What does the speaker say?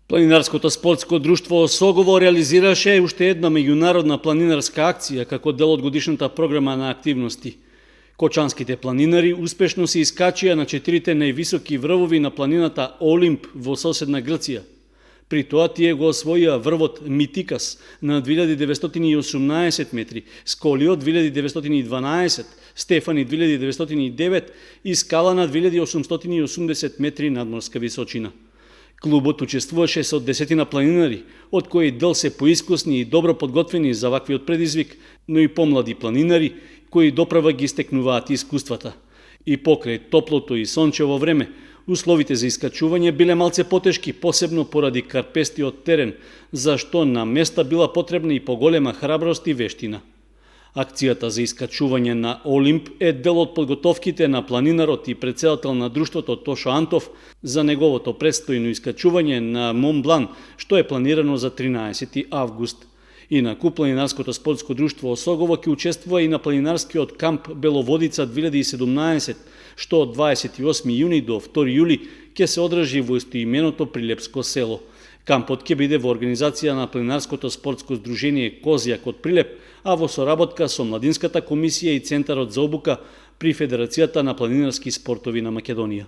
Планинарското спортско друштво Осогово реализираше уште една меѓународна планинарска акција како дел од годишната програма на активности. Кочанските планинари успешно се искачија на 4 највисоки врвови на планината Олимп во соседна Грција. При тоа тие го освоија врвот Митикас на 2918 метри, Сколиот 2912, Стефани 2909 и Скала на 2880 метри надморска височина. Клубот учествуваше со 10 планинари, од кои дел се поискусни и добро подготвени за ваквиот предизвик, но и помлади планинари, кои доправа ги стекнуваат искуствата. И покрај топлото и сончево време, условите за искачување биле малце потешки, посебно поради карпестиот терен, зашто на места била потребна и поголема храброст и вештина. Акцијата за искачување на Олимп е дел од подготовките на планинарот и председател на друштвото Тошо Антов за неговото предстојно искачување на Монблан, што е планирано за 13 август. Инаку, Планинарското спортско друштво Осогово ќе учествува и на планинарскиот камп Беловодица 2017, што од 28 јуни до 2 јули ќе се одржи во истоименото Прилепско село. Кампот ќе биде во организација на Планинарското спортско здружение Козјак од Прилеп, а во соработка со Младинската комисија и Центарот за обука при Федерацијата на планинарски спортови на Македонија.